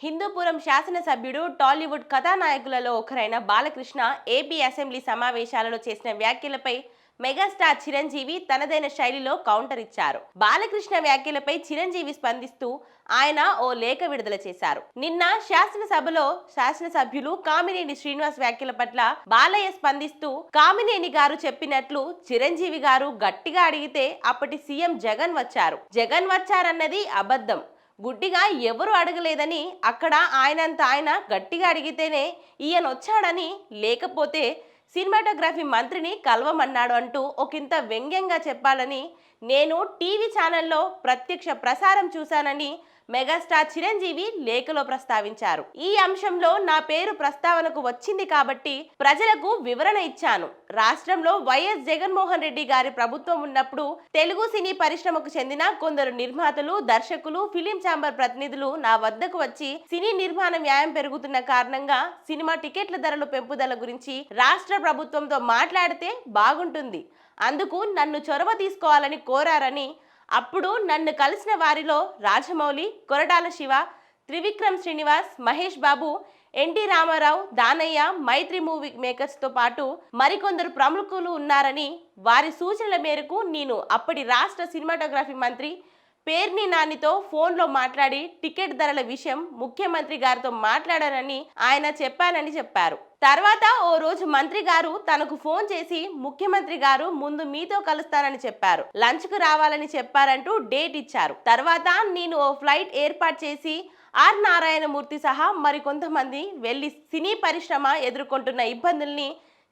హిందూపురం శాసనసభ్యుడు టాలీవుడ్ కథానాయకులలో ఒకరైన Balakrishna AP assembly సమావేశాలలో చేసిన వ్యాఖ్యలపై మెగాస్టార్ చిరంజీవి తనదైన శైలిలో కౌంటర్ ఇచ్చారు. బాలకృష్ణ వ్యాఖ్యలపై చిరంజీవి స్పందిస్తూ ఆయన ఓ లేఖ విడుదల చేశారు. నిన్న శాసనసభలో శాసనసభ్యులు కామినేని శ్రీనివాస్ వ్యాఖ్యల పట్ల బాలయ్య స్పందిస్తూ, కామినేని గారు చెప్పినట్లు చిరంజీవి గారు గట్టిగా అడిగితే అప్పటి సీఎం జగన్ వచ్చారన్నది అబద్ధం. గుడ్డిగా ఎవరు అడగలేదని, అక్కడ ఆయన గట్టిగా అడిగితేనే ఈయన వచ్చాడని, లేకపోతే సినిమాటోగ్రఫీ మంత్రిని కలవమన్నాడు అంటూ ఒకంత వ్యంగ్యంగా చెప్పాలని నేను టీవీ ఛానల్లో ప్రత్యక్ష ప్రసారం చూశానని మెగాస్టార్ చిరంజీవి లేఖలో ప్రస్తావించారు. ఈ అంశంలో నా పేరు ప్రస్తావనకు వచ్చింది కాబట్టి ప్రజలకు వివరణ ఇచ్చాను. రాష్ట్రంలో వైఎస్ జగన్మోహన్ రెడ్డి గారి ప్రభుత్వం ఉన్నప్పుడు తెలుగు సినీ పరిశ్రమకు చెందిన కొందరు నిర్మాతలు, దర్శకులు, ఫిలిం ఛాంబర్ ప్రతినిధులు నా వద్దకు వచ్చి సినీ నిర్మాణ వ్యయం పెరుగుతున్న కారణంగా సినిమా టికెట్ల ధరలు పెంపుదల గురించి రాష్ట్ర ప్రభుత్వంతో మాట్లాడితే బాగుంటుంది, అందుకు నన్ను చొరవ తీసుకోవాలని కోరారని, అప్పుడు నన్ను కలిసిన వారిలో రాజమౌళి, కొరటాల శివ, త్రివిక్రమ్ శ్రీనివాస్, మహేష్ బాబు, ఎన్టీ రామారావు, దానయ్య, మైత్రి మూవీ మేకర్స్తో పాటు మరికొందరు ప్రముఖులు ఉన్నారని, వారి సూచనల మేరకు నేను అప్పటి రాష్ట్ర సినిమాటోగ్రఫీ మంత్రి పేర్ని నానితో ఫోన్లో మాట్లాడి టికెట్ ధరల విషయం ముఖ్యమంత్రి గారితో మాట్లాడానని ఆయన చెప్పానని చెప్పారు. తర్వాత ఓ రోజు మంత్రి గారు తనకు ఫోన్ చేసి ముఖ్యమంత్రి గారు ముందు మీతో కలుస్తానని చెప్పారు, లంచ్ కు రావాలని చెప్పారంటూ డేట్ ఇచ్చారు. తర్వాత నేను ఓ ఫ్లైట్ ఏర్పాటు చేసి ఆర్ నారాయణమూర్తి సహా మరికొంతమంది వెళ్లి సినీ పరిశ్రమ ఎదుర్కొంటున్న ఇబ్బందుల్ని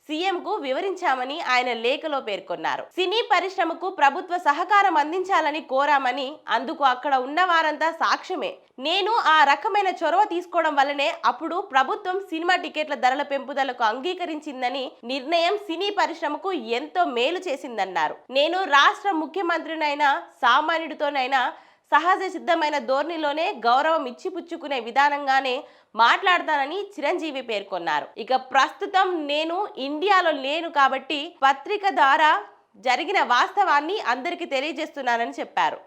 సీఎంకు వివరించామని ఆయన లేఖలో పేర్కొన్నారు. సినీ పరిశ్రమకు ప్రభుత్వ సహకారం అందించాలని కోరామని, అందుకు అక్కడ ఉన్న వారంతా సాక్ష్యమే. నేను ఆ రకమైన చొరవ తీసుకోవడం వల్లనే అప్పుడు ప్రభుత్వం సినిమా టికెట్ల ధరల పెంపుదలకు అంగీకరించిందని, నిర్ణయం సినీ పరిశ్రమకు ఎంతో మేలు చేసిందన్నారు. నేను రాష్ట్ర ముఖ్యమంత్రినైనా సామాన్యుడితోనైనా సహజ సిద్ధమైన ధోరణిలోనే గౌరవం ఇచ్చిపుచ్చుకునే విధానంగానే మాట్లాడతానని చిరంజీవి పేర్కొన్నారు. ఇక ప్రస్తుతం నేను ఇండియాలో లేను కాబట్టి పత్రిక ద్వారా జరిగిన వాస్తవాన్ని అందరికీ తెలియజేస్తున్నానని చెప్పారు.